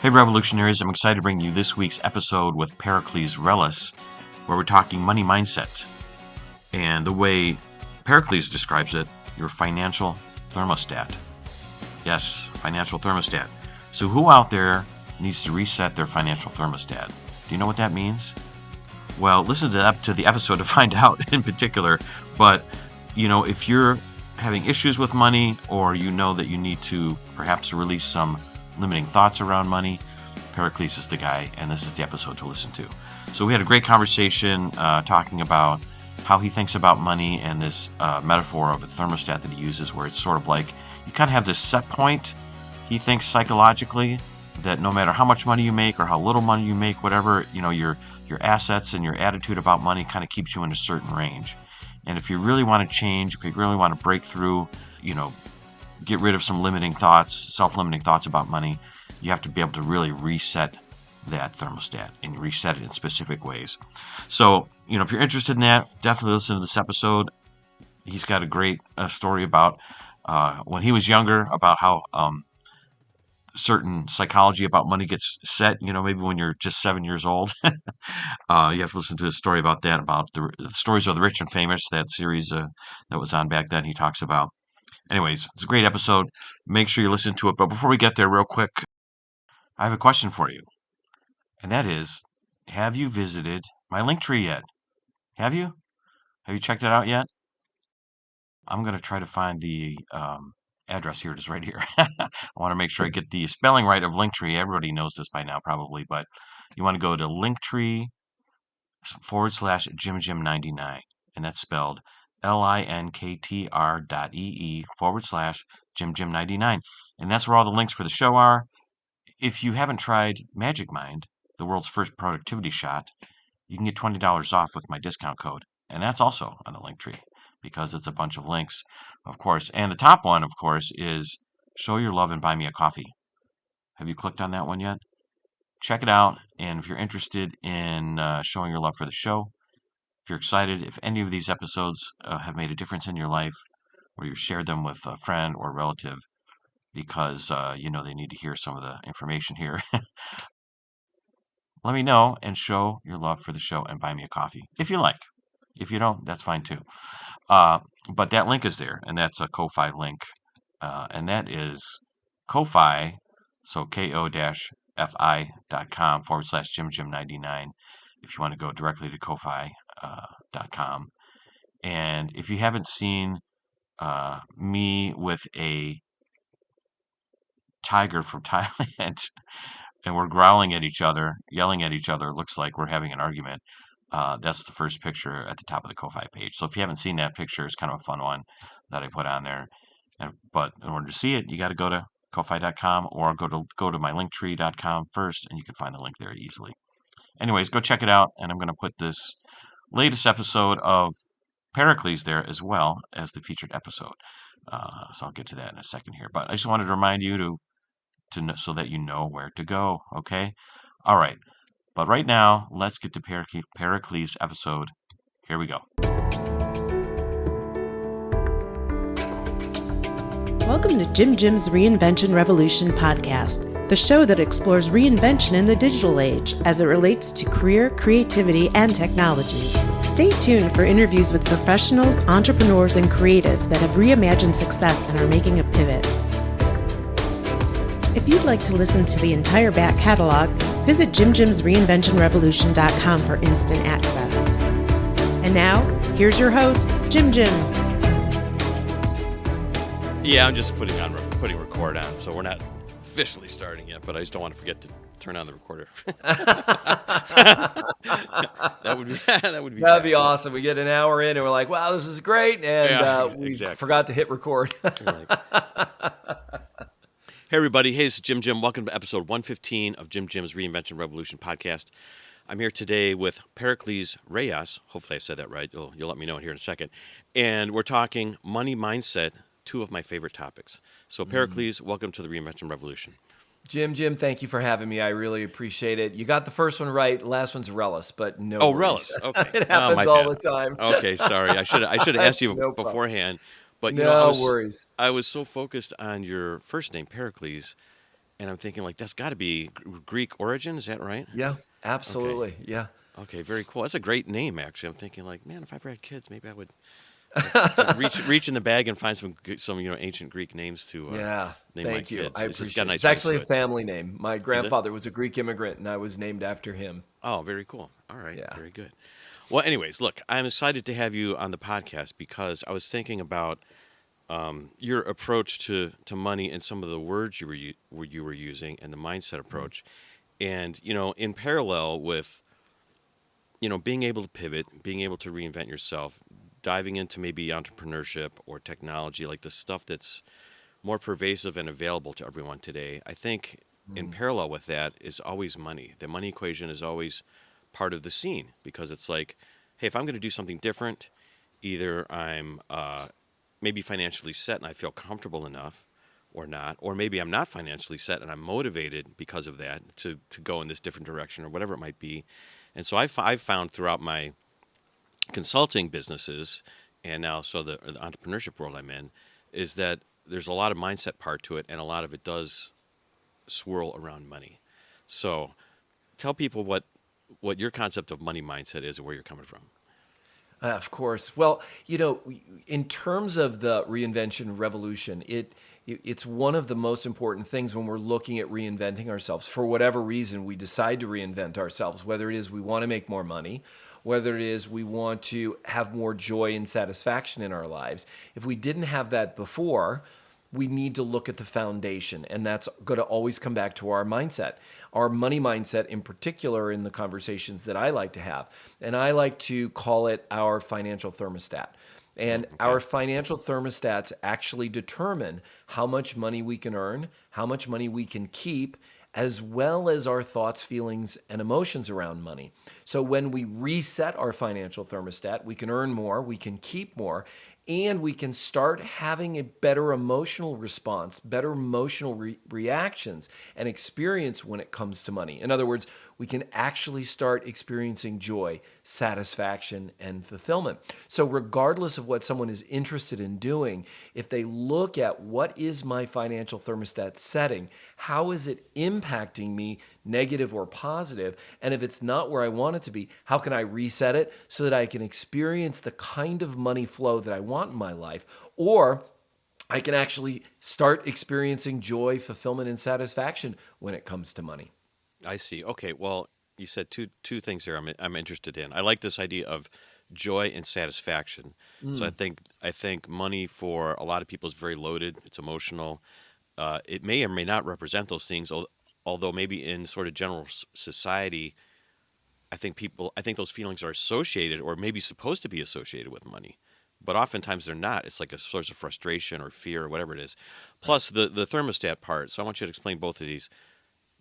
Hey Revolutionaries, I'm excited to bring you this week's episode with Pericles Rellas, where we're talking money mindset. And the way Pericles describes it, your financial thermostat. Yes, financial thermostat. So who out there needs to reset their financial thermostat? Do you know what that means? Well, listen to the episode to find out in particular. But, if you're having issues with money, or you know that you need to perhaps release some limiting thoughts around money, Pericles is the guy, and this is the episode to listen to. So we had a great conversation talking about how he thinks about money and this metaphor of a thermostat that he uses, where it's sort of like you kind of have this set point. He thinks psychologically that no matter how much money you make or how little money you make, whatever, your assets and your attitude about money kind of keeps you in a certain range. And if you really want to change, if you really want to break through, get rid of some limiting thoughts, self-limiting thoughts about money, you have to be able to really reset that thermostat and reset it in specific ways. So, if you're interested in that, definitely listen to this episode. He's got a great story about when he was younger, about how certain psychology about money gets set, maybe when you're just 7 years old. You have to listen to his story about that, about the stories of the rich and famous, that series that was on back then. He talks about. Anyways, it's a great episode. Make sure you listen to it. But before we get there, real quick, I have a question for you. And that is, have you visited my Linktree yet? Have you? Have you checked it out yet? I'm going to try to find the address. Here it is right here. I want to make sure I get the spelling right of Linktree. Everybody knows this by now probably, but you want to go to Linktree/JimJim99, and that's spelled linktr.ee/JimJim99. And that's where all the links for the show are. If you haven't tried Magic Mind, the world's first productivity shot, you can get $20 off with my discount code. And that's also on the Linktree, because it's a bunch of links, of course. And the top one, of course, is Show Your Love and Buy Me a Coffee. Have you clicked on that one yet? Check it out. And if you're interested in showing your love for the show, if you're excited, if any of these episodes have made a difference in your life, or you've shared them with a friend or relative because they need to hear some of the information here, let me know and show your love for the show and buy me a coffee if you like. If you don't, that's fine too. But that link is there, and that's a Ko-Fi link, and that is Ko-Fi, so ko-fi.com/JimJim99 if you want to go directly to Ko-Fi.com. And if you haven't seen me with a tiger from Thailand and we're growling at each other, yelling at each other, looks like we're having an argument, that's the first picture at the top of the Ko-Fi page. So if you haven't seen that picture, it's kind of a fun one that I put on there. But in order to see it, you got to go to Ko-Fi.com or go to my Linktree.com first, and you can find the link there easily. Anyways, go check it out, and I'm going to put this latest episode of Pericles there as well as the featured episode. So I'll get to that in a second here. But I just wanted to remind you to so that you know where to go, okay? All right. But right now, let's get to Pericles' episode. Here we go. Welcome to Jim Jim's Reinvention Revolution podcast, the show that explores reinvention in the digital age as it relates to career, creativity, and technology. Stay tuned for interviews with professionals, entrepreneurs, and creatives that have reimagined success and are making a pivot. If you'd like to listen to the entire back catalog, visit JimJim'sReinventionRevolution.com for instant access. And now, here's your host, Jim Jim. Yeah, I'm just putting record on, so we're not officially starting yet, but I just don't want to forget to turn on the recorder. That would be That'd be awesome. We get an hour in and we're like, wow, this is great, and we forgot to hit record. Hey everybody, hey, this is Jim Jim. Welcome to episode 115 of Jim Jim's Reinvention Revolution podcast. I'm here today with Pericles Rellas. Hopefully I said that right. You'll let me know here in a second. And we're talking money mindset, two of my favorite topics. So Pericles, welcome to the Reinvention Revolution. Jim, thank you for having me. I really appreciate it. You got the first one right. Last one's Rellas, but no worries. Rellas. Okay. It happens all the time. Okay, sorry. I should have asked you beforehand. But worries. I was so focused on your first name, Pericles, And I'm thinking like that's got to be Greek origin. Is that right? Yeah, Okay. absolutely. Yeah. Okay. Very cool. That's a great name, actually. I'm thinking like, man, if I ever had kids, maybe I'd reach in the bag and find some ancient Greek names to Yeah, name my thank you. kids. I It's just got a appreciate it. nice It's ring actually to a it. family name. My Is it? grandfather was a Greek immigrant, and I was named after him. Oh, very cool. All right. Yeah. Very good. Well, anyways, look, I'm excited to have you on the podcast because I was thinking about your approach to money and some of the words you were using and the mindset approach, and in parallel with being able to pivot, being able to reinvent yourself, diving into maybe entrepreneurship or technology, like the stuff that's more pervasive and available to everyone today. I think in Mm. parallel with that is always money. The money equation is always part of the scene because it's like, hey, if I'm going to do something different, either I'm maybe financially set and I feel comfortable enough or not, or maybe I'm not financially set and I'm motivated because of that to go in this different direction or whatever it might be. And so I've found throughout my consulting businesses and now the entrepreneurship world I'm in is that there's a lot of mindset part to it and a lot of it does swirl around money. So tell people what your concept of money mindset is and where you're coming from. Of course. Well, in terms of the reinvention revolution, it's one of the most important things when we're looking at reinventing ourselves. For whatever reason, we decide to reinvent ourselves, whether it is we want to make more money, whether it is we want to have more joy and satisfaction in our lives. If we didn't have that before, we need to look at the foundation, and that's going to always come back to our mindset, our money mindset in particular in the conversations that I like to have. And I like to call it our financial thermostat. And our financial thermostats actually determine how much money we can earn, how much money we can keep, as well as our thoughts, feelings, and emotions around money. So when we reset our financial thermostat, we can earn more, we can keep more, and we can start having a better emotional response, better emotional reactions and experience when it comes to money. In other words, we can actually start experiencing joy, satisfaction, and fulfillment. So regardless of what someone is interested in doing, if they look at what is my financial thermostat setting, how is it impacting me, negative or positive, and if it's not where I want it to be, how can I reset it so that I can experience the kind of money flow that I want in my life, or I can actually start experiencing joy, fulfillment, and satisfaction when it comes to money. I see. Okay. Well, you said two things there I'm interested in. I like this idea of joy and satisfaction. So I think money for a lot of people is very loaded. It's emotional. It may or may not represent those things. Although maybe in sort of general society, I think those feelings are associated or maybe supposed to be associated with money. But oftentimes they're not. It's like a source of frustration or fear or whatever it is. Plus the thermostat part. So I want you to explain both of these.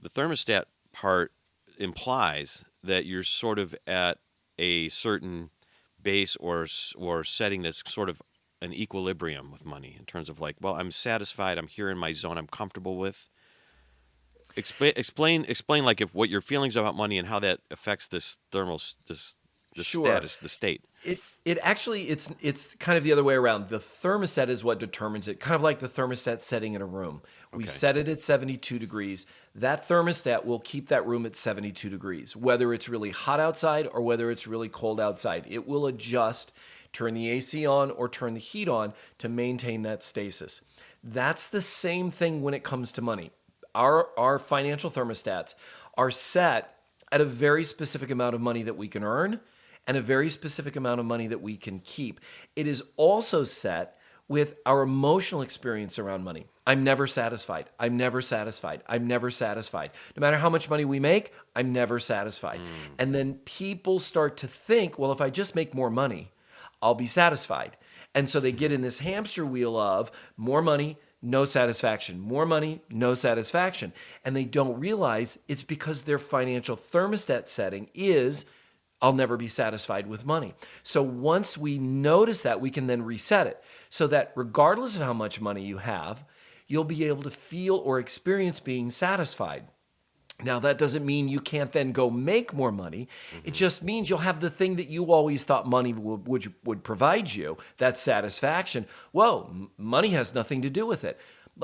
The thermostat part implies that you're sort of at a certain base or setting that's sort of an equilibrium with money in terms of like, well, I'm satisfied, I'm here in my zone, I'm comfortable with. Explain like if what your feelings about money and how that affects this the Sure. status, the state. It actually it's kind of the other way around. The thermostat is what determines it, kind of like the thermostat setting in a room. We Okay. set it at 72 degrees. That thermostat will keep that room at 72 degrees, whether it's really hot outside or whether it's really cold outside. It will adjust, turn the AC on or turn the heat on to maintain that stasis. That's the same thing when it comes to money. Our financial thermostats are set at a very specific amount of money that we can earn and a very specific amount of money that we can keep. It is also set with our emotional experience around money. I'm never satisfied. I'm never satisfied. I'm never satisfied. No matter how much money we make, I'm never satisfied. And then people start to think, well, if I just make more money, I'll be satisfied. And so they get in this hamster wheel of more money, no satisfaction, more money, no satisfaction. And they don't realize it's because their financial thermostat setting is, I'll never be satisfied with money. So once we notice that, we can then reset it so that regardless of how much money you have, you'll be able to feel or experience being satisfied. Now, that doesn't mean you can't then go make more money. It just means you'll have the thing that you always thought money would provide you, that satisfaction. Whoa, money has nothing to do with it.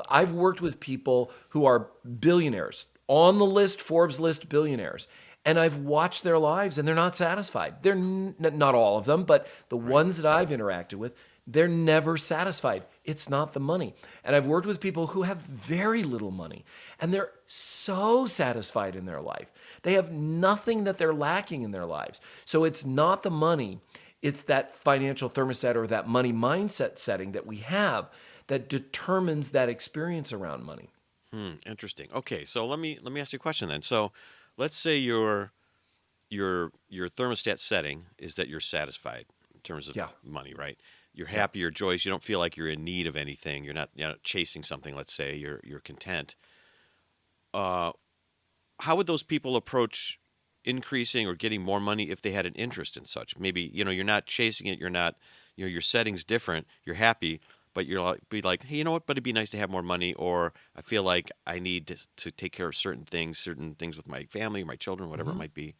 I've worked with people who are billionaires, on the list, Forbes list billionaires. And I've watched their lives and they're not satisfied. They're not all of them, but the ones that I've interacted with, they're never satisfied. It's not the money. And I've worked with people who have very little money and they're so satisfied in their life. They have nothing that they're lacking in their lives. So it's not the money. It's that financial thermostat or that money mindset setting that we have that determines that experience around money. Interesting. Okay, so let me ask you a question then. So, let's say your thermostat setting is that you're satisfied in terms of Yeah. money, right? You're happy, you're joyous. You don't feel like you're in need of anything. You're not, chasing something. Let's say you're content. How would those people approach increasing or getting more money if they had an interest in such? Maybe you're not chasing it. You're not, your setting's different. You're happy, but you're be like, hey, you know what? But it'd be nice to have more money, or I feel like I need to take care of certain things with my family, my children, whatever it might be.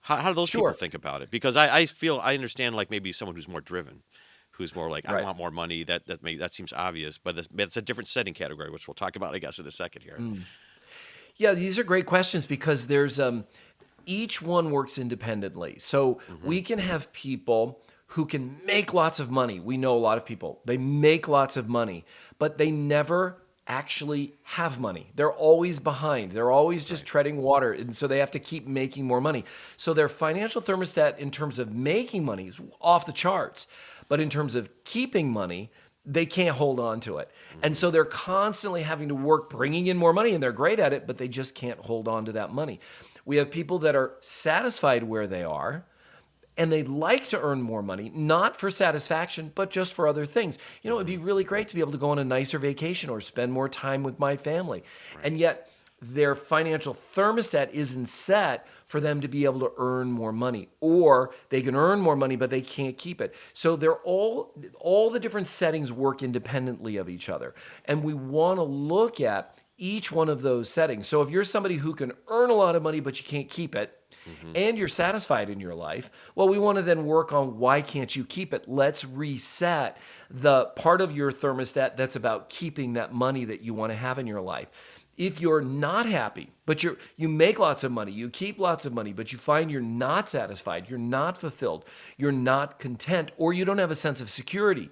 How do those people Sure. think about it? Because I understand like maybe someone who's more driven, who's more like I Right. want more money. That seems obvious, but that's a different setting category, which we'll talk about, I guess, in a second here. Yeah, these are great questions because there's each one works independently. So we can have people who can make lots of money. We know a lot of people. They make lots of money, but they never actually have money. They're always behind. They're always just treading water, and so they have to keep making more money. So their financial thermostat in terms of making money is off the charts, but in terms of keeping money, they can't hold on to it. And so they're constantly having to work bringing in more money, and they're great at it, but they just can't hold on to that money. We have people that are satisfied where they are, and they'd like to earn more money, not for satisfaction, but just for other things. It'd be really great to be able to go on a nicer vacation or spend more time with my family. And yet their financial thermostat isn't set for them to be able to earn more money, or they can earn more money, but they can't keep it. So they're all the different settings work independently of each other. And we want to look at each one of those settings. So if you're somebody who can earn a lot of money, but you can't keep it, and you're satisfied in your life, well, we want to then work on why can't you keep it? Let's reset the part of your thermostat that's about keeping that money that you want to have in your life. If you're not happy, but you make lots of money, you keep lots of money, but you find you're not satisfied, you're not fulfilled, you're not content, or you don't have a sense of security,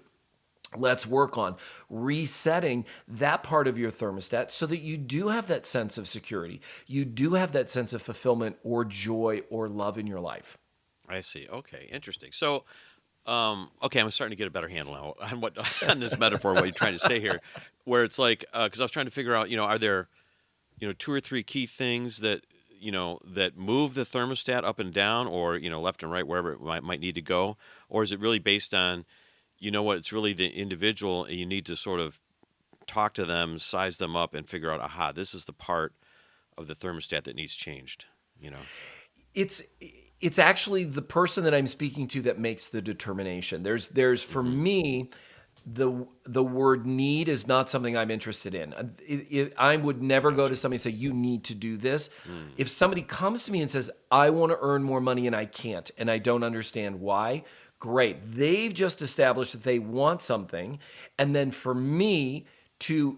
let's work on resetting that part of your thermostat so that you do have that sense of security. You do have that sense of fulfillment or joy or love in your life. I see. Okay, interesting. So, okay, I'm starting to get a better handle now on on this metaphor, what you're trying to say here, where it's like, because I was trying to figure out, are there, two or three key things that, that move the thermostat up and down, or left and right, wherever it might need to go, or is it really based on, it's really the individual, and you need to sort of talk to them, size them up, and figure out, aha, this is the part of the thermostat that needs changed. It's actually the person that I'm speaking to that makes the determination. There's for me, the word need is not something I'm interested in. I would never go to somebody and say, you need to do this. If somebody comes to me and says, I want to earn more money and I can't, and I don't understand why, great. They've just established that they want something. And then for me to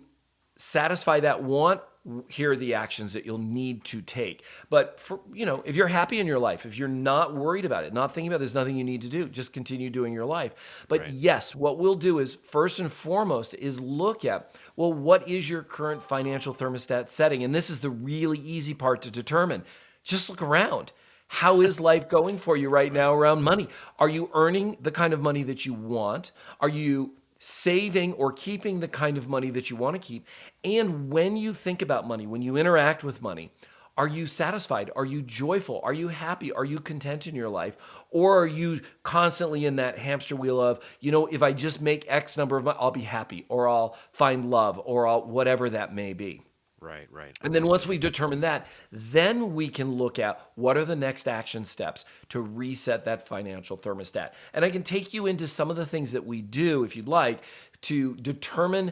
satisfy that want, here are the actions that you'll need to take. But if you're happy in your life, if you're not worried about it, not thinking about it, there's nothing you need to do. Just continue doing your life. But yes, what we'll do is first and foremost is look at, well, what is your current financial thermostat setting? And this is the really easy part to determine. Just look around. How is life going for you right now around money? Are you earning the kind of money that you want? Are you saving or keeping the kind of money that you want to keep? And when you think about money, when you interact with money, are you satisfied? Are you joyful? Are you happy? Are you content in your life? Or are you constantly in that hamster wheel of, if I just make X number of money, I'll be happy, or I'll find love, or I'll whatever that may be. Right. And then once we determine that, then we can look at what are the next action steps to reset that financial thermostat. And I can take you into some of the things that we do, if you'd like, to determine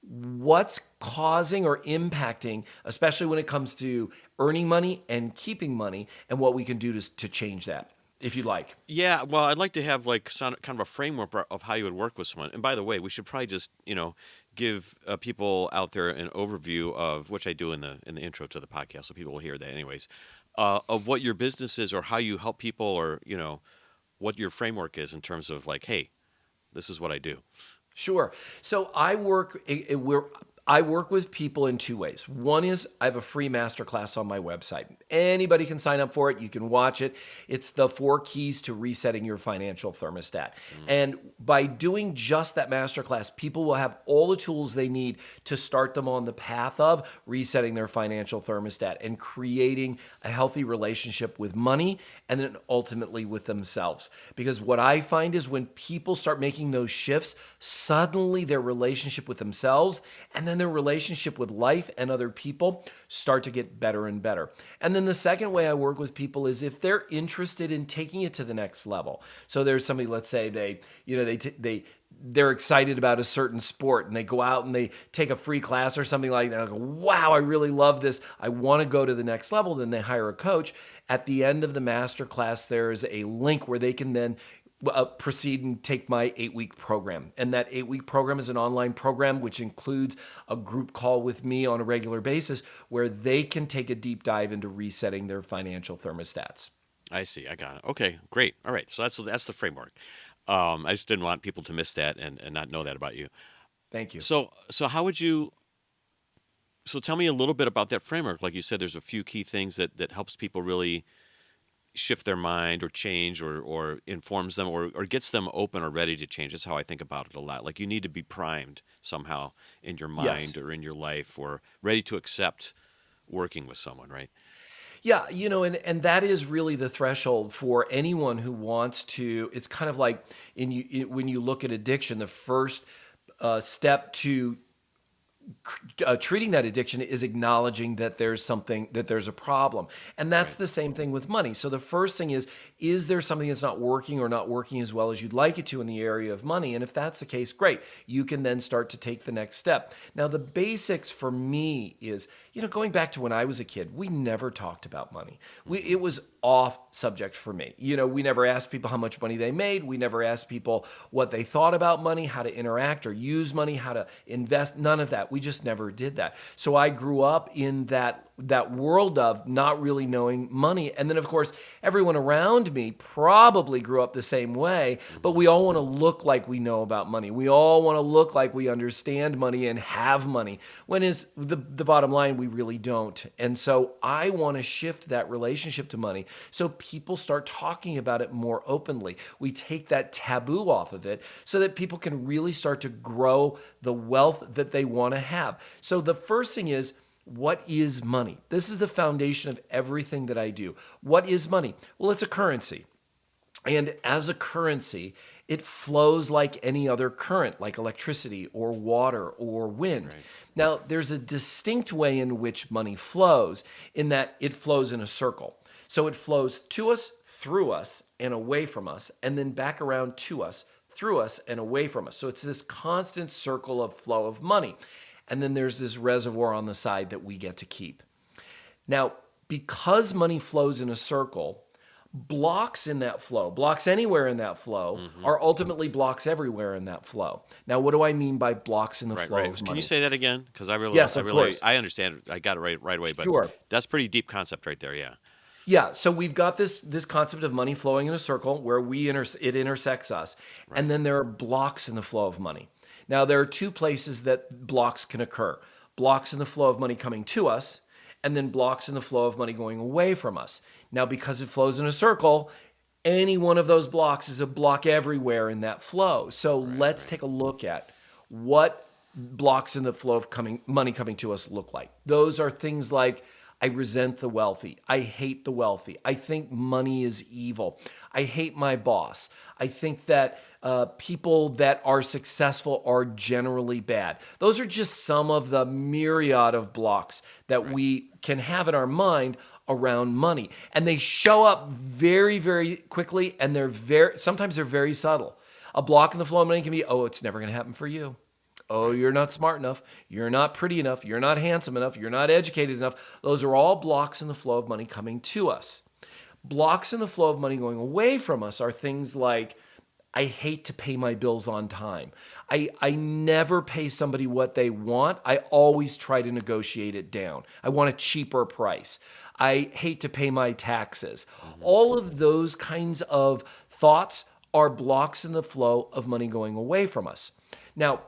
what's causing or impacting, especially when it comes to earning money and keeping money, and what we can do to change that, if you'd like. Yeah, well, I'd like to have kind of a framework of how you would work with someone. And by the way, we should probably just, give people out there an overview of, which I do in the intro to the podcast, so people will hear that anyways, of what your business is or how you help people, or what your framework is in terms of like, hey, this is what I do. Sure. So I work with people in two ways. One is I have a free masterclass on my website. Anybody can sign up for it. You can watch it. It's the 4 keys to resetting your financial thermostat. And by doing just that masterclass, people will have all the tools they need to start them on the path of resetting their financial thermostat and creating a healthy relationship with money and then ultimately with themselves. Because what I find is when people start making those shifts, suddenly their relationship with themselves and then their relationship with life and other people start to get better and better. And then the second way I work with people is if they're interested in taking it to the next level. So there's somebody, let's say they're excited about a certain sport and they go out and they take a free class or something like that. I go, wow, I really love this. I want to go to the next level. Then they hire a coach. At the end of the master class, there is a link where they can then proceed and take my 8-week program. And that 8-week program is an online program which includes a group call with me on a regular basis where they can take a deep dive into resetting their financial thermostats. I see. I got it. Okay, great. All right. So that's the framework. I just didn't want people to miss that and not know that about you. Thank you. So how would you? So tell me a little bit about that framework. Like you said, there's a few key things that helps people really shift their mind or change or informs them or gets them open or ready to change. That's how I think about it a lot. Like you need to be primed somehow in your mind or in your life or ready to accept working with someone, right? Yeah, and that is really the threshold for anyone who wants to. It's kind of like when you look at addiction, the first step to treating that addiction is acknowledging that there's a problem. And that's the same thing with money. So the first thing is there something that's not working or not working as well as you'd like it to in the area of money? And if that's the case, great. You can then start to take the next step. Now, the basics for me is, going back to when I was a kid, we never talked about money. It was off subject for me. We never asked people how much money they made. We never asked people what they thought about money, how to interact or use money, how to invest, none of that. We just never did that. So I grew up in that world of not really knowing money. And then, of course, everyone around me probably grew up the same way, but we all want to look like we know about money. We all want to look like we understand money and have money, when is the bottom line, we really don't. And so I want to shift that relationship to money so people start talking about it more openly. We take that taboo off of it so that people can really start to grow the wealth that they want to have. So the first thing is, what is money? This is the foundation of everything that I do. What is money? Well, it's a currency. And as a currency, it flows like any other current, like electricity or water or wind. Right. Now, there's a distinct way in which money flows, in that it flows in a circle. So it flows to us, through us, and away from us, and then back around to us, through us, and away from us. So it's this constant circle of flow of money. And then there's this reservoir on the side that we get to keep. Now, because money flows in a circle, blocks in that flow, blocks anywhere in that flow, are ultimately blocks everywhere in that flow. Now, what do I mean by blocks in the flow of money? Can you say that again? Because I understand. I got it right away, but sure. That's pretty deep concept right there. Yeah. Yeah, so we've got this concept of money flowing in a circle where it intersects us, and then there are blocks in the flow of money. Now, there are two places that blocks can occur. Blocks in the flow of money coming to us, and then blocks in the flow of money going away from us. Now, because it flows in a circle, any one of those blocks is a block everywhere in that flow. So let's take a look at what blocks in the flow of money coming to us look like. Those are things like, I resent the wealthy. I hate the wealthy. I think money is evil. I hate my boss. I think that people that are successful are generally bad. Those are just some of the myriad of blocks that we can have in our mind around money. And they show up very, very quickly, and sometimes they're very subtle. A block in the flow of money can be, it's never going to happen for you. Oh, you're not smart enough. You're not pretty enough. You're not handsome enough. You're not educated enough. Those are all blocks in the flow of money coming to us. Blocks in the flow of money going away from us are things like, I hate to pay my bills on time. I never pay somebody what they want. I always try to negotiate it down. I want a cheaper price. I hate to pay my taxes. All of those kinds of thoughts are blocks in the flow of money going away from us. Now,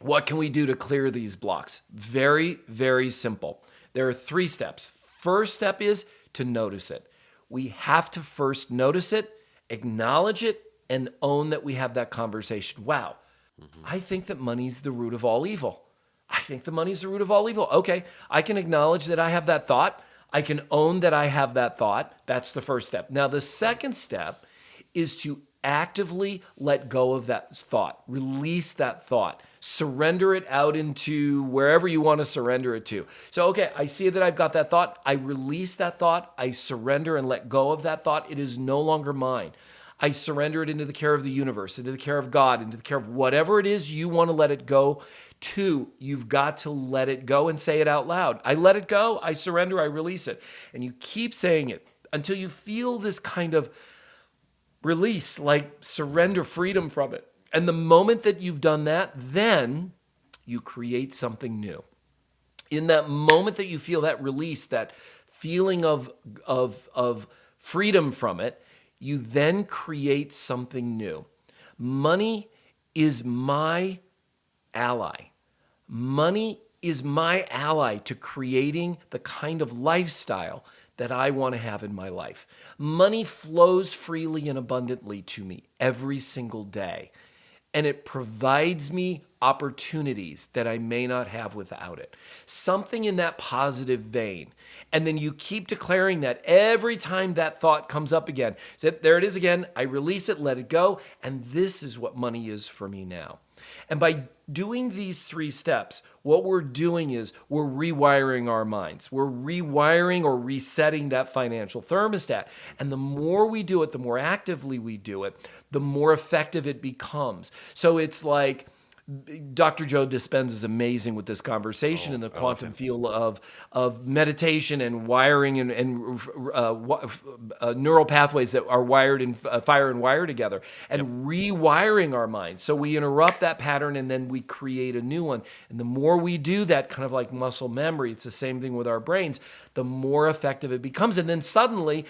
what can we do to clear these blocks? Very, very simple. There are 3 steps. First step is to notice it. We have to first notice it, acknowledge it, and own that we have that conversation. Wow, I think that money's the root of all evil. I think the money's the root of all evil. Okay, I can acknowledge that I have that thought. I can own that I have that thought. That's the first step. Now, the second step is to actively let go of that thought, release that thought, surrender it out into wherever you want to surrender it to. So, okay, I see that I've got that thought. I release that thought. I surrender and let go of that thought. It is no longer mine. I surrender it into the care of the universe, into the care of God, into the care of whatever it is you want to let it go to. You've got to let it go and say it out loud. I let it go. I surrender. I release it. And you keep saying it until you feel this kind of release, like surrender, freedom from it. And the moment that you've done that, then you create something new. In that moment that you feel that release, that feeling of freedom from it, you then create something new. Money is my ally. Money is my ally to creating the kind of lifestyle that I want to have in my life. Money flows freely and abundantly to me every single day, and it provides me opportunities that I may not have without it. Something in that positive vein. And then you keep declaring that every time that thought comes up again. So there it is again. I release it, let it go, and this is what money is for me now. And by doing these 3 steps, what we're doing is we're rewiring our minds. We're rewiring or resetting that financial thermostat. And the more we do it, the more actively we do it, the more effective it becomes. So it's like Dr. Joe Dispenza is amazing with this conversation in the quantum field of meditation and wiring and neural pathways that are wired in fire and wire together, and rewiring our minds. So we interrupt that pattern and then we create a new one. And the more we do that, kind of like muscle memory, it's the same thing with our brains, the more effective it becomes. And then suddenly,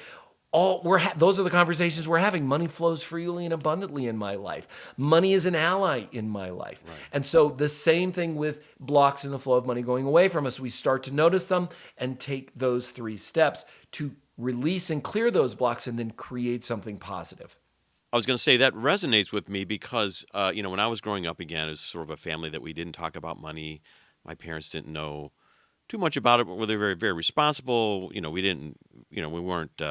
those are the conversations we're having. Money flows freely and abundantly in my life. Money is an ally in my life. Right. And so the same thing with blocks in the flow of money going away from us. We start to notice them and take those 3 steps to release and clear those blocks and then create something positive. I was going to say that resonates with me because, when I was growing up, again, as sort of a family that we didn't talk about money. My parents didn't know too much about it, but were they very, very responsible. We weren't,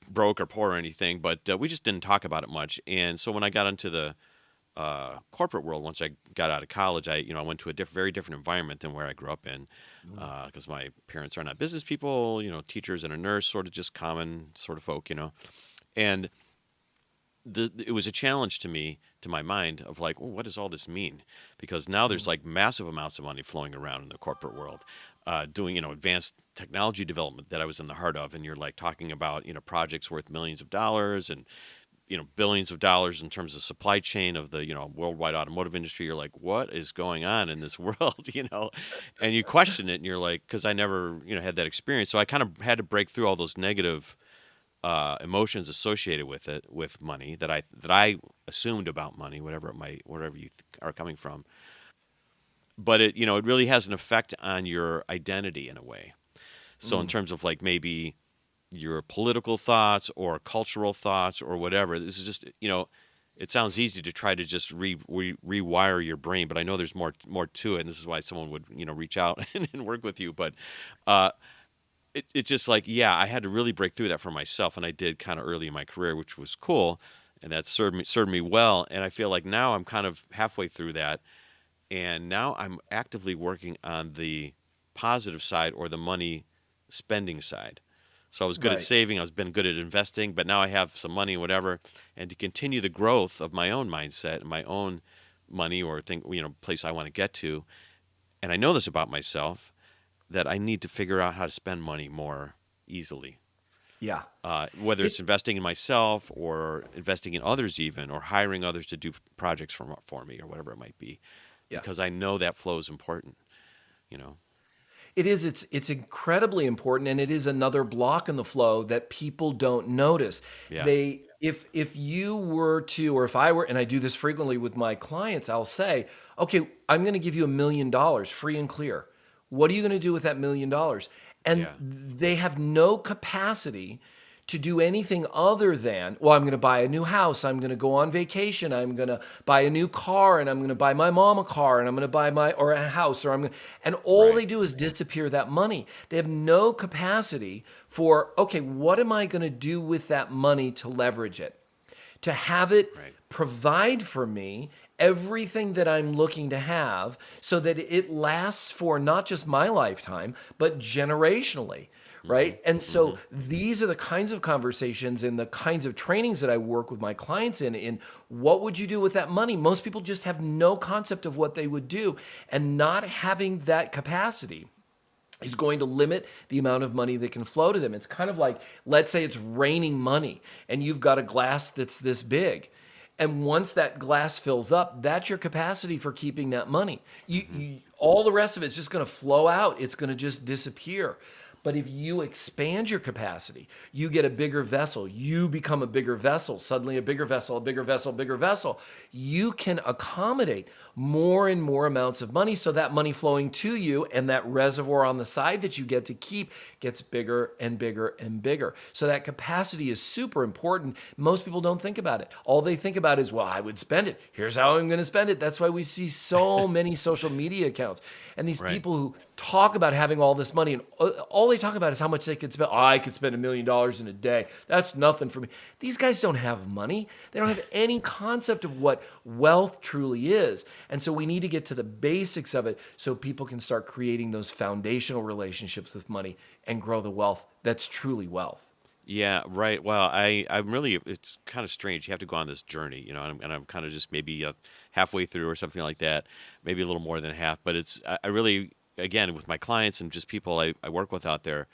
broke or poor or anything, but we just didn't talk about it much. And so when I got into the corporate world, once I got out of college, I went to a very different environment than where I grew up in, because my parents are not business people, teachers and a nurse, sort of just common sort of folk, and it was a challenge to my mind of like, well, what does all this mean? Because now there's like massive amounts of money flowing around in the corporate world, doing, advanced technology development that I was in the heart of. And you're like talking about, projects worth millions of dollars and, billions of dollars in terms of supply chain of the, worldwide automotive industry. You're like, what is going on in this world, and you question it and you're like, cause I never, had that experience. So I kind of had to break through all those negative emotions associated with it, with money that I assumed about money, whatever you are coming from. But it really has an effect on your identity in a way. So in terms of like maybe your political thoughts or cultural thoughts or whatever, this is just, it sounds easy to try to just rewire your brain, but I know there's more to it. And this is why someone would, reach out and work with you. But, it's just like, I had to really break through that for myself, and I did kind of early in my career, which was cool, and that served me well. And I feel like now I'm kind of halfway through that, and now I'm actively working on the positive side or the money spending side. So I was good at saving, I've been good at investing, but now I have some money and whatever, and to continue the growth of my own mindset and my own money or place I want to get to, and I know this about myself, that I need to figure out how to spend money more easily. Yeah. Whether it's investing in myself or investing in others even, or hiring others to do projects for me or whatever it might be, Yeah. because I know that flow is important, you know? It is. It's incredibly important, and it is another block in the flow that people don't notice. Yeah. If you were to, or if I were, and I do this frequently with my clients, I'll say, okay, I'm going to give you $1 million free and clear. What are you going to do with that $1 million? And Yeah. they have no capacity to do anything other than, well, I'm going to buy a new house. I'm going to go on vacation. I'm going to buy a new car, and I'm going to buy my mom a car, and I'm going to buy or a house, or and all Right. they do is disappear that money. They have no capacity for, okay, what am I going to do with that money to leverage it? To have it Right. provide for me everything that I'm looking to have so that it lasts for not just my lifetime, but generationally. Right. And so these are the kinds of conversations and the kinds of trainings that I work with my clients in what would you do with that money? Most people just have no concept of what they would do, and not having that capacity is going to limit the amount of money that can flow to them. It's kind of like, let's say it's raining money and you've got a glass that's this big. And once that glass fills up, that's your capacity for keeping that money. All the rest of it's just going to flow out. It's going to just disappear. But if you expand your capacity, you get a bigger vessel, you become a bigger vessel, suddenly a bigger vessel, a bigger vessel, bigger vessel, you can accommodate more and more amounts of money. So that money flowing to you and that reservoir on the side that you get to keep gets bigger and bigger and bigger. So that capacity is super important. Most people don't think about it. All they think about is, well, I would spend it. Here's how I'm going to spend it. That's why we see so many social media accounts and these Right. people who talk about having all this money, and all they talk about is how much they could spend. Oh, I could spend $1 million in a day. That's nothing for me. These guys don't have money. They don't have any concept of what wealth truly is. And so we need to get to the basics of it so people can start creating those foundational relationships with money and grow the wealth that's truly wealth. Yeah, right. Well, I'm really, it's kind of strange. You have to go on this journey, you know, and I'm kind of just maybe halfway through or something like that, maybe a little more than half. But I really, again, with my clients and just people I work with out there,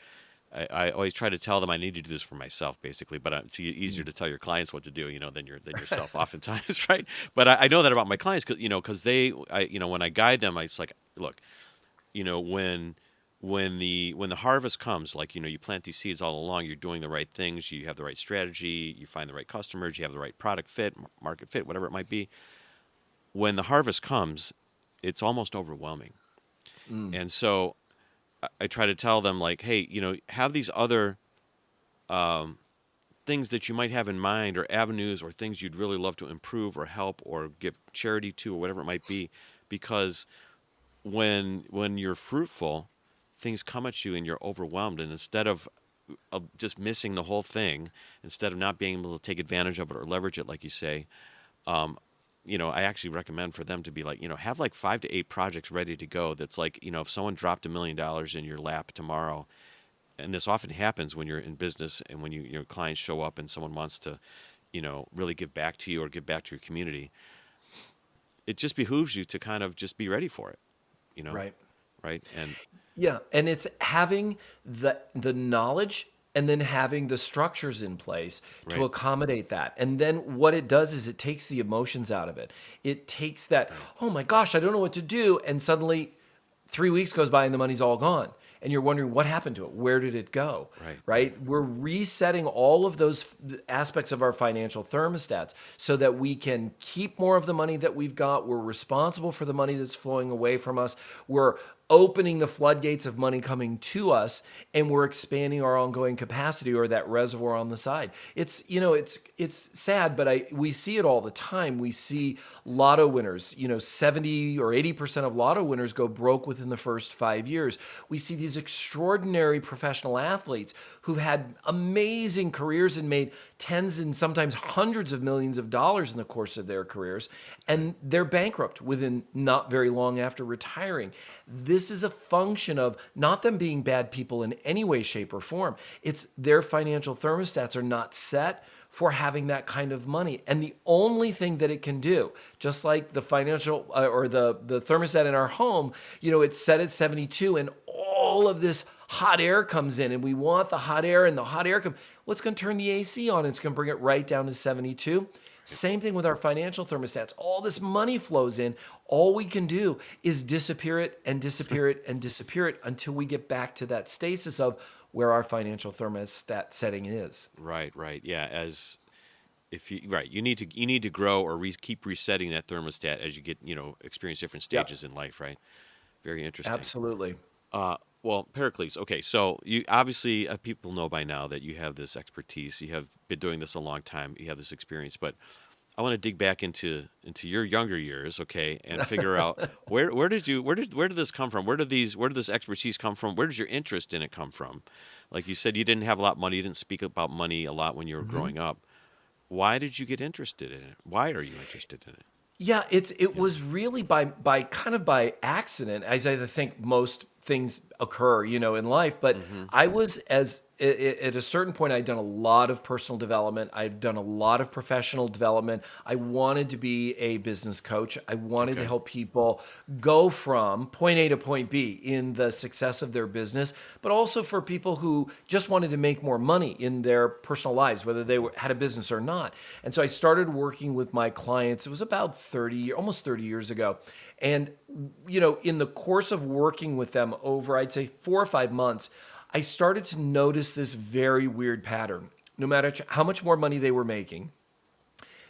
I always try to tell them I need to do this for myself, basically. But it's easier to tell your clients what to do, you know, than yourself, oftentimes, right? But I know that about my clients, because when I guide them, it's like, look, you know, when the harvest comes, like, you know, you plant these seeds all along, you're doing the right things, you have the right strategy, you find the right customers, you have the right product fit, market fit, whatever it might be. When the harvest comes, it's almost overwhelming. And so I try to tell them, like, hey, you know, have these other things that you might have in mind, or avenues, or things you'd really love to improve or help or give charity to, or whatever it might be, because when you're fruitful, things come at you and you're overwhelmed, and instead of just missing the whole thing, instead of not being able to take advantage of it or leverage it, like you say, you know, I actually recommend for them to be like, you know, have like 5 to 8 projects ready to go. That's like, you know, if someone dropped $1 million in your lap tomorrow, and this often happens when you're in business and when your clients show up and someone wants to, you know, really give back to you or give back to your community, it just behooves you to kind of just be ready for it, you know? Right. Right. And Yeah, and it's having the knowledge and then having the structures in place to Right. accommodate that. And then what it does is it takes the emotions out of it. It takes that, oh my gosh, I don't know what to do. And suddenly 3 weeks goes by and the money's all gone. And you're wondering what happened to it? Where did it go? Right? We're resetting all of those aspects of our financial thermostats so that we can keep more of the money that we've got. We're responsible for the money that's flowing away from us. We're opening the floodgates of money coming to us, and we're expanding our ongoing capacity, or that reservoir on the side. It's, you know, it's sad, but we see it all the time. We see lotto winners, you know, 70 or 80% of lotto winners go broke within the first 5 years. We see these extraordinary professional athletes who had amazing careers and made tens and sometimes hundreds of millions of dollars in the course of their careers, and they're bankrupt within not very long after retiring. This is a function of not them being bad people in any way, shape, or form. It's their financial thermostats are not set for having that kind of money. And the only thing that it can do, just like the financial or the thermostat in our home, you know, it's set at 72, and all of this hot air comes in and we want the hot air, and the hot air comes, well, it's going to turn the AC on. It's going to bring it right down to 72. Same thing with our financial thermostats. All this money flows in. All we can do is disappear it and disappear it and disappear it until we get back to that stasis of where our financial thermostat setting is. Right, right. Yeah, you need to grow or keep resetting that thermostat as you get, experience different Yeah, stages in life, right? Very interesting. absolutely. Well, Pericles, okay, so you obviously people know by now that you have this expertise. You have been doing this a long time. You have this experience, but I want to dig back into your younger years, okay, and figure out where did this come from? Where did this expertise come from? Where does your interest in it come from? Like you said, you didn't have a lot of money. You didn't speak about money a lot when you were growing up. Why did you get interested in it? Why are you interested in it? Yeah, it was really by kind of by accident, as I think most things occur, in life. But I was at a certain point, I'd done a lot of personal development. I'd done a lot of professional development. I wanted to be a business coach. I wanted to Okay. help people go from point A to point B in the success of their business, but also for people who just wanted to make more money in their personal lives, whether had a business or not. And so I started working with my clients. It was about almost 30 years ago. And, in the course of working with them over, I'd say 4 or 5 months, I started to notice this very weird pattern. No matter how much more money they were making,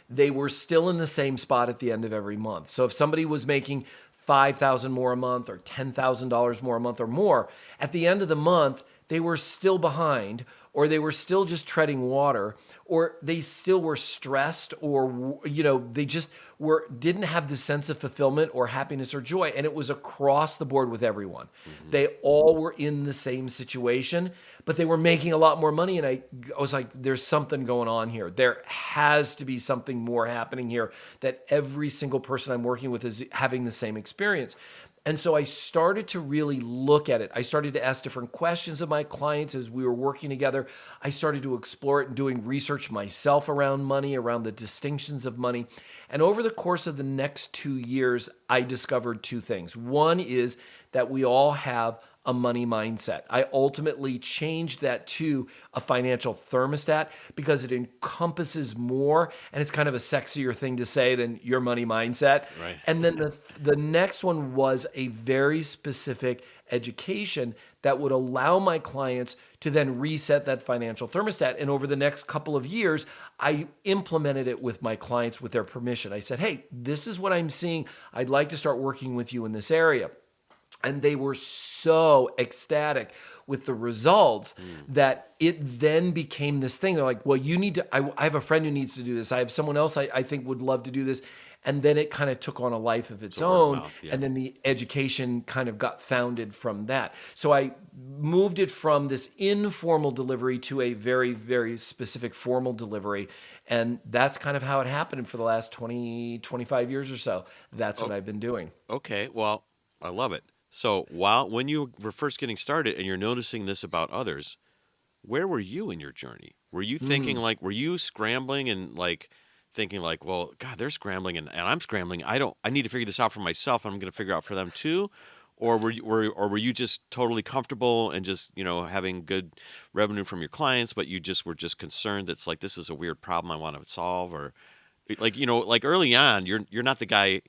they were still in the same spot at the end of every month. So if somebody was making $5,000 more a month or $10,000 more a month or more, at the end of the month, they were still behind, or they were still just treading water, or they still were stressed, or they just didn't have the sense of fulfillment or happiness or joy. And it was across the board with everyone. They all were in the same situation, but they were making a lot more money. And I was like, there's something going on here. There has to be something more happening here, that every single person I'm working with is having the same experience. And so I started to really look at it. I started to ask different questions of my clients as we were working together. I started to explore it and doing research myself around money, around the distinctions of money. And over the course of the next 2 years, I discovered two things. One is that we all have a money mindset. I ultimately changed that to a financial thermostat because it encompasses more, and it's kind of a sexier thing to say than your money mindset. Right. And then the next one was a very specific education that would allow my clients to then reset that financial thermostat. And over the next couple of years, I implemented it with my clients with their permission. I said, hey, this is what I'm seeing. I'd like to start working with you in this area. And they were so ecstatic with the results that it then became this thing. They're like, well, you need to, I have a friend who needs to do this. I have someone else I think would love to do this. And then it kind of took on a life of its word of own. mouth, yeah. And then the education kind of got founded from that. So I moved it from this informal delivery to a very, very specific formal delivery. And that's kind of how it happened for the last 20, 25 years or so. That's what I've been doing. Okay, well, I love it. So when you were first getting started and you're noticing this about others, where were you in your journey? Were you thinking were you scrambling and thinking well, God, they're scrambling and I'm scrambling. I need to figure this out for myself. I'm going to figure out for them too. Or were you just totally comfortable and just, having good revenue from your clients, but you just were just concerned that's this is a weird problem I want to solve? Or early on, you're not the guy,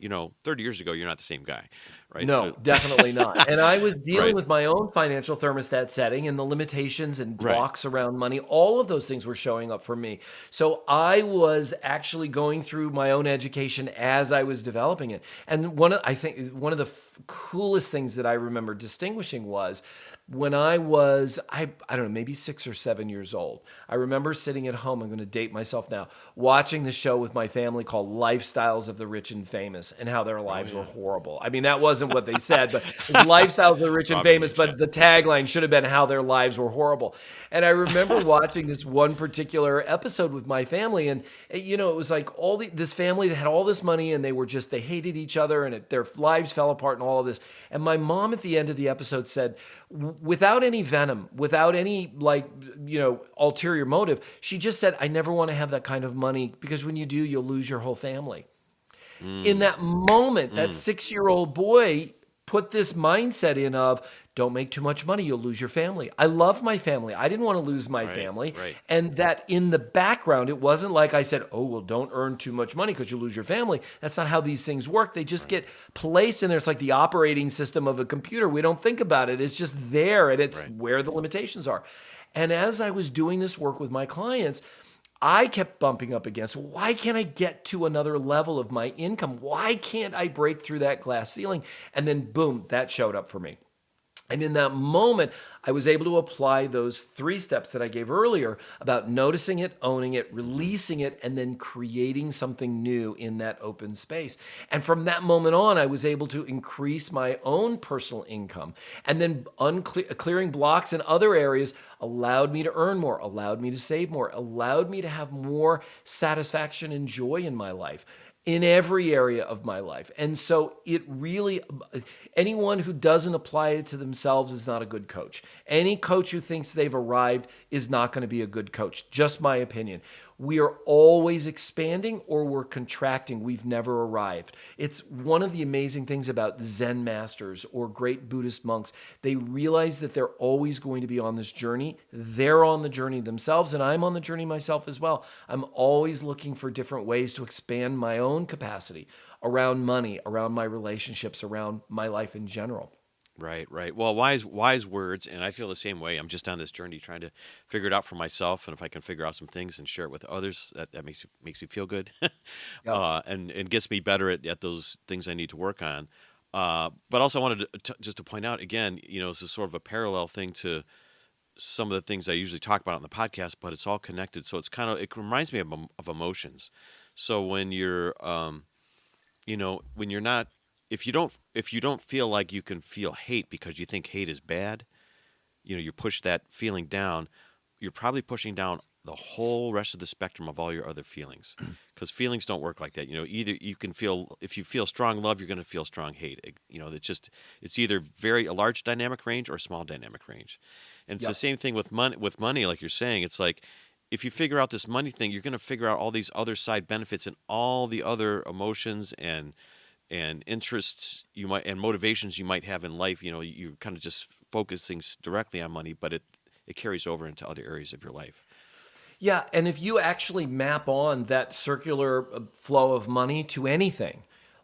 30 years ago, you're not the same guy, right? No, So, definitely not. And I was dealing right, with my own financial thermostat setting and the limitations and right. blocks around money. All of those things were showing up for me. So I was actually going through my own education as I was developing it. And I think one of the coolest things that I remember distinguishing was when I was, I don't know, maybe 6 or 7 years old. I remember sitting at home, I'm going to date myself now, watching the show with my family called Lifestyles of the Rich and Famous, and how their lives were horrible. I mean, that wasn't what they said, but it's Lifestyles of the Rich and Probably, Famous, but yeah. the tagline should have been how their lives were horrible. And I remember watching this one particular episode with my family, and it was like this family that had all this money, and they hated each other, and their lives fell apart and all of this. And my mom at the end of the episode said, without any venom, without any ulterior motive, she just said, I never want to have that kind of money, because when you do, you'll lose your whole family. In that moment, that 6-year-old boy put this mindset in of, don't make too much money, you'll lose your family. I love my family. I didn't want to lose my family. Right. And that in the background, it wasn't like I said, oh, well, don't earn too much money because you'll lose your family. That's not how these things work. They just get placed in there. It's like the operating system of a computer. We don't think about it. It's just there, and it's where the limitations are. And as I was doing this work with my clients, I kept bumping up against, why can't I get to another level of my income? Why can't I break through that glass ceiling? And then boom, that showed up for me. And in that moment, I was able to apply those 3 steps that I gave earlier about noticing it, owning it, releasing it, and then creating something new in that open space. And from that moment on, I was able to increase my own personal income. And then clearing blocks in other areas allowed me to earn more, allowed me to save more, allowed me to have more satisfaction and joy in my life, in every area of my life. And so it really, anyone who doesn't apply it to themselves is not a good coach. Any coach who thinks they've arrived is not going to be a good coach. Just my opinion. We are always expanding or we're contracting. We've never arrived. It's one of the amazing things about Zen masters or great Buddhist monks. They realize that they're always going to be on this journey. They're on the journey themselves, and I'm on the journey myself as well. I'm always looking for different ways to expand my own capacity around money, around my relationships, around my life in general. Right. Well, wise words, and I feel the same way. I'm just on this journey trying to figure it out for myself, and if I can figure out some things and share it with others, that makes me feel good, and gets me better at those things I need to work on. But also, I wanted just to point out again, this is sort of a parallel thing to some of the things I usually talk about on the podcast, but it's all connected. So it reminds me of emotions. So when you're, when you're not. If you don't feel like you can feel hate because you think hate is bad, you push that feeling down, you're probably pushing down the whole rest of the spectrum of all your other feelings. Because feelings don't work like that. Either you can feel, if you feel strong love, you're going to feel strong hate. It's either a large dynamic range or a small dynamic range. And it's the same thing with money, like you're saying. It's like, if you figure out this money thing, you're going to figure out all these other side benefits and all the other emotions and interests and motivations you might have in life. You're kind of just focusing directly on money, but it carries over into other areas of your life. Yeah, and if you actually map on that circular flow of money to anything,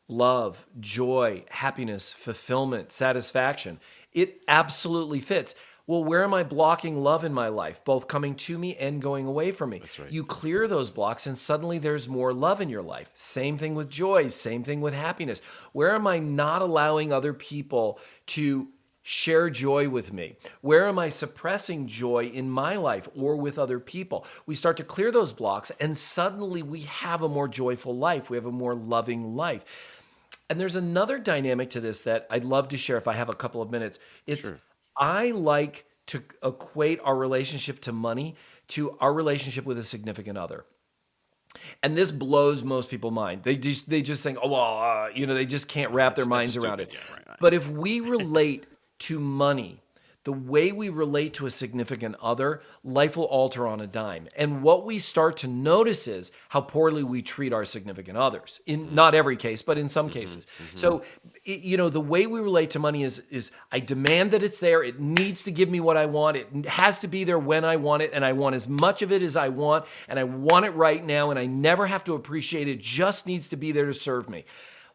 love, joy, happiness, fulfillment, satisfaction, it absolutely fits. Well, where am I blocking love in my life, both coming to me and going away from me? That's right. You clear those blocks and suddenly there's more love in your life. Same thing with joy, same thing with happiness. Where am I not allowing other people to share joy with me? Where am I suppressing joy in my life or with other people? We start to clear those blocks and suddenly we have a more joyful life. We have a more loving life. And there's another dynamic to this that I'd love to share if I have a couple of minutes. Sure. I like to equate our relationship to money to our relationship with a significant other. And this blows most people's mind. They just think, they just can't wrap their minds around it. Yeah, right. But if we relate to money the way we relate to a significant other, life will alter on a dime. And what we start to notice is how poorly we treat our significant others. In not every case, but in some cases. So, the way we relate to money is I demand that it's there. It needs to give me what I want. It has to be there when I want it, and I want as much of it as I want, and I want it right now, and I never have to appreciate it. It just needs to be there to serve me.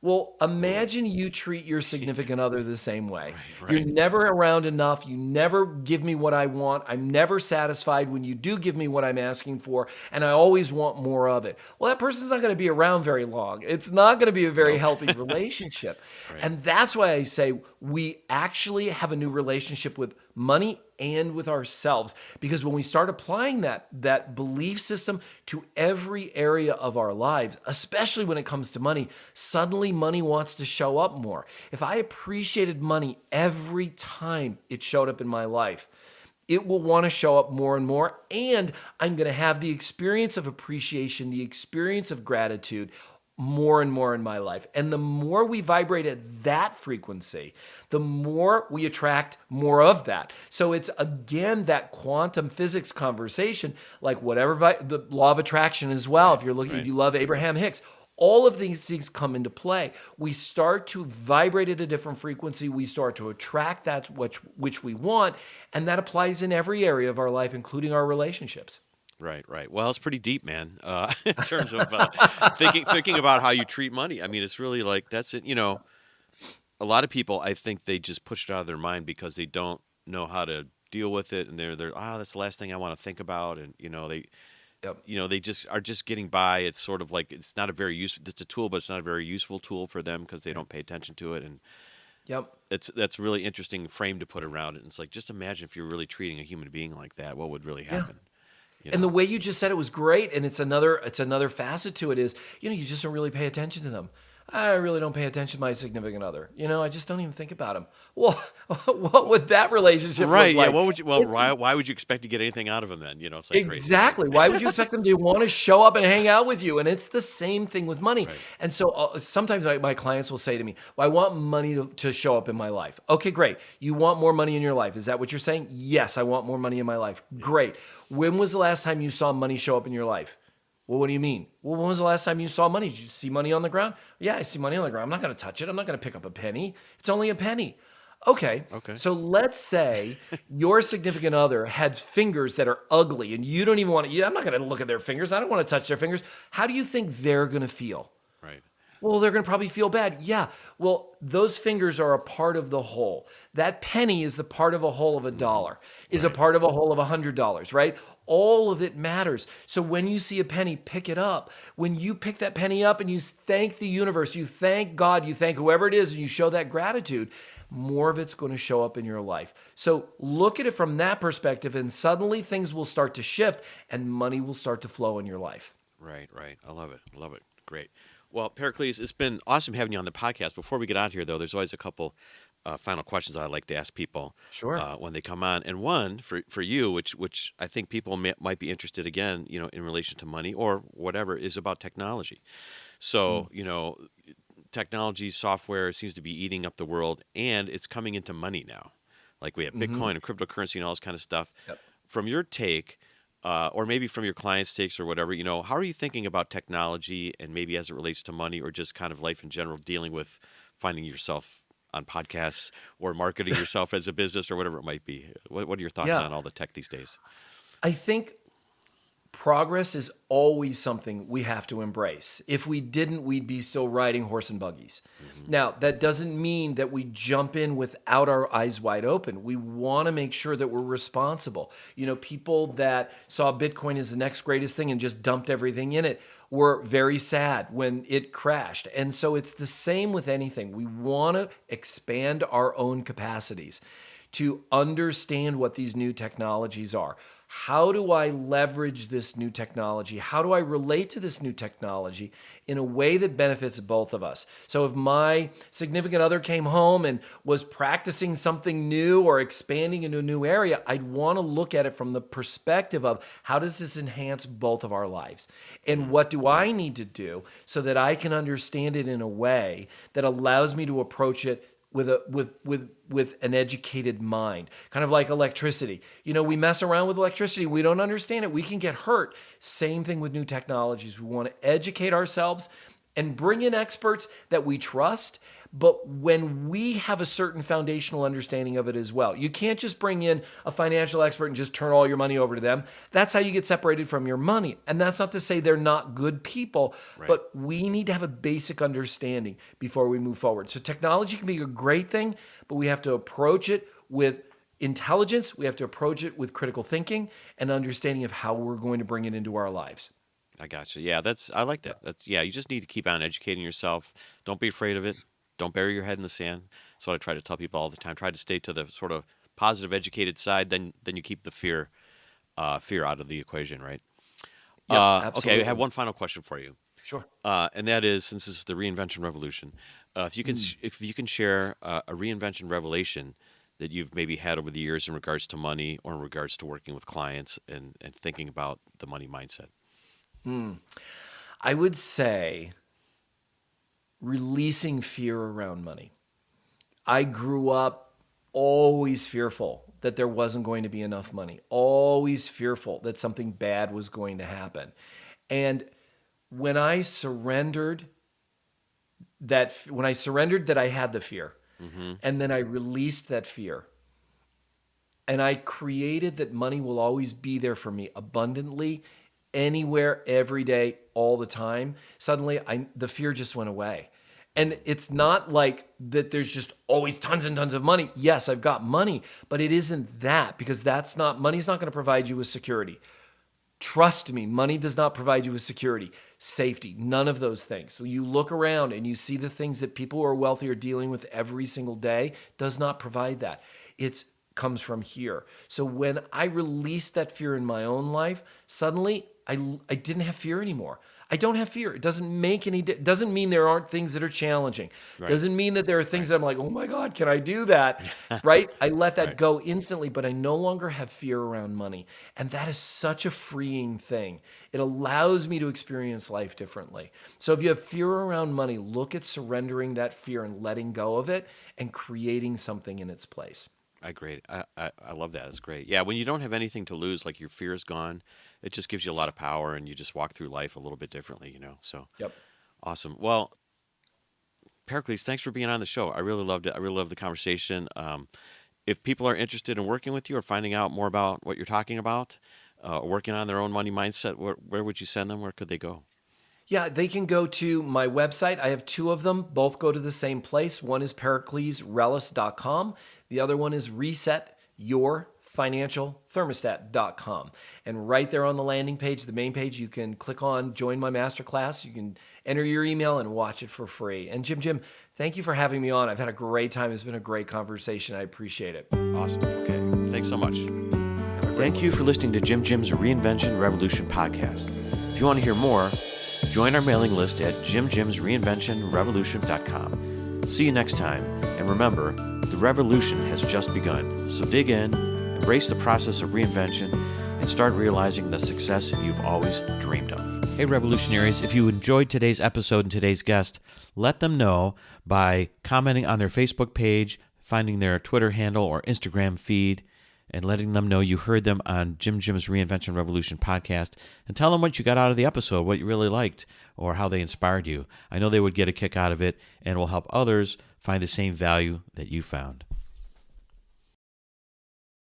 Well, imagine you treat your significant other the same way. Right. You're never around enough. You never give me what I want. I'm never satisfied when you do give me what I'm asking for, and I always want more of it. Well, that person's not going to be around very long. It's not going to be a very healthy relationship. And that's why I say we actually have a new relationship with money and with ourselves. Because when we start applying that belief system to every area of our lives, especially when it comes to money, suddenly money wants to show up more. If I appreciated money every time it showed up in my life, it will want to show up more and more, and I'm going to have the experience of appreciation, the experience of gratitude more and more in my life. And the more we vibrate at that frequency, the more we attract more of that. So it's again that quantum physics conversation, like whatever the law of attraction as well. If you love Abraham Hicks, All of these things come into play. We start to vibrate at a different frequency. We start to attract that which we want, and that applies in every area of our life, including our relationships. Right, right. Well, it's pretty deep, man. In terms of thinking about how you treat money. I mean, it's really like that's it. A lot of people, I think they just push it out of their mind because they don't know how to deal with it, and they're that's the last thing I want to think about, and Yep. they just are just getting by. It's sort of like it's not a very useful. It's a tool, but it's not a very useful tool for them because they don't pay attention to it, and Yep. that's a really interesting frame to put around it. And it's like just imagine if you're really treating a human being like that, what would really Yeah. happen? And the way you just said it was great. And it's another facet to it is, you just don't really pay attention to them. I really don't pay attention to my significant other. I just don't even think about him. Well, what would that relationship Right? look Yeah. like? What would you? Well, It's why would you expect to get anything out of them then? It's like crazy. exactly. Why would you expect them to want to show up and hang out with you? And it's the same thing with money. Right. And so sometimes my clients will say to me, well, I want money to show up in my life. Okay, great. You want more money in your life. Is that what you're saying? Yes, I want more money in my life. Great. When was the last time you saw money show up in your life? Well, what do you mean? Well, when was the last time you saw money? Did you see money on the ground? Yeah, I see money on the ground. I'm not going to touch it. I'm not going to pick up a penny. It's only a penny. Okay. Okay. So let's say your significant other had fingers that are ugly and you don't even want to, I'm not going to look at their fingers. I don't want to touch their fingers. How do you think they're going to feel? Right. Well, they're going to probably feel bad. Yeah. Well, those fingers are a part of the whole. That penny is the part of a whole of $1, is a part of a whole of $100, right? All of it matters. So when you see a penny, pick it up. When you pick that penny up and you thank the universe, you thank God, you thank whoever it is, and you show that gratitude, more of it's going to show up in your life. So look at it from that perspective, and suddenly things will start to shift and money will start to flow in your life. Right. Right. I love it. Love it. Great. Well, Pericles, it's been awesome having you on the podcast. Before we get out here, though, there's always a couple final questions I like to ask people Sure. when they come on. And one for you, which I think people might be interested again, in relation to money or whatever, is about technology. So, technology, software seems to be eating up the world, and it's coming into money now. Like we have Bitcoin and cryptocurrency and all this kind of stuff. Yep. From your take, or maybe from your clients' takes or whatever, how are you thinking about technology and maybe as it relates to money or just kind of life in general, dealing with finding yourself on podcasts or marketing yourself as a business or whatever it might be? What are your thoughts Yeah. on all the tech these days? I think progress is always something we have to embrace. If we didn't, we'd be still riding horse and buggies. Now, that doesn't mean that we jump in without our eyes wide open. We want to make sure that we're responsible. People that saw Bitcoin as the next greatest thing and just dumped everything in it were very sad when it crashed. And so it's the same with anything. We want to expand our own capacities to understand what these new technologies are. How do I leverage this new technology? How do I relate to this new technology in a way that benefits both of us? So if my significant other came home and was practicing something new or expanding into a new area, I'd want to look at it from the perspective of how does this enhance both of our lives? And what do I need to do so that I can understand it in a way that allows me to approach it with an educated mind, kind of like electricity. We mess around with electricity. We don't understand it. We can get hurt. Same thing with new technologies. We want to educate ourselves and bring in experts that we trust, but when we have a certain foundational understanding of it as well. You can't just bring in a financial expert and just turn all your money over to them. That's how you get separated from your money. And that's not to say they're not good people, but we need to have a basic understanding before we move forward. So technology can be a great thing, but we have to approach it with intelligence. We have to approach it with critical thinking and understanding of how we're going to bring it into our lives. I gotcha. Yeah, I like that. You just need to keep on educating yourself. Don't be afraid of it. Don't bury your head in the sand. That's what I try to tell people all the time. Try to stay to the sort of positive, educated side. Then you keep the fear out of the equation, right? Yeah, Okay, absolutely. I have one final question for you, Sure. and that is, since this is the Reinvention Revolution, if you can share a reinvention revelation that you've maybe had over the years in regards to money or in regards to working with clients and thinking about the money mindset. I would say releasing fear around money. I grew up always fearful that there wasn't going to be enough money, always fearful that something bad was going to happen. And when I surrendered that I had the fear, and then I released that fear, and I created that money will always be there for me abundantly, anywhere, every day, all the time, suddenly the fear just went away. And it's not like that there's just always tons and tons of money. Yes, I've got money, but it isn't that, because money's not going to provide you with security. Trust me, money does not provide you with security, safety, none of those things. So you look around and you see the things that people who are wealthy are dealing with every single day, does not provide that. It comes from here. So when I released that fear in my own life, suddenly I didn't have fear anymore. I don't have fear. It doesn't make any doesn't mean there aren't things that are challenging. Right. Doesn't mean that there are things that I'm like, oh my God, can I do that? Right? I let that go instantly, but I no longer have fear around money. And that is such a freeing thing. It allows me to experience life differently. So if you have fear around money, look at surrendering that fear and letting go of it and creating something in its place. I agree. I love that. It's great. Yeah, when you don't have anything to lose, like your fear is gone, it just gives you a lot of power, and you just walk through life a little bit differently, So, Yep. Awesome. Well, Pericles, thanks for being on the show. I really loved it. I really loved the conversation. If people are interested in working with you or finding out more about what you're talking about, working on their own money mindset, where would you send them? Where could they go? Yeah, they can go to my website. I have two of them. Both go to the same place. One is periclesrellas.com. The other one is resetyourfinancialthermostat.com. And right there on the landing page, the main page, you can click on Join My Masterclass. You can enter your email and watch it for free. And Jim, thank you for having me on. I've had a great time. It's been a great conversation. I appreciate it. Awesome. Okay. Thanks so much. Thank you for listening to Jim's Reinvention Revolution podcast. If you want to hear more, join our mailing list at jimjimsreinventionrevolution.com. See you next time, and remember, the revolution has just begun. So dig in, embrace the process of reinvention, and start realizing the success you've always dreamed of. Hey, revolutionaries, if you enjoyed today's episode and today's guest, let them know by commenting on their Facebook page, finding their Twitter handle or Instagram feed, and letting them know you heard them on Jim's Reinvention Revolution podcast, and tell them what you got out of the episode, what you really liked, or how they inspired you. I know they would get a kick out of it, and will help others find the same value that you found.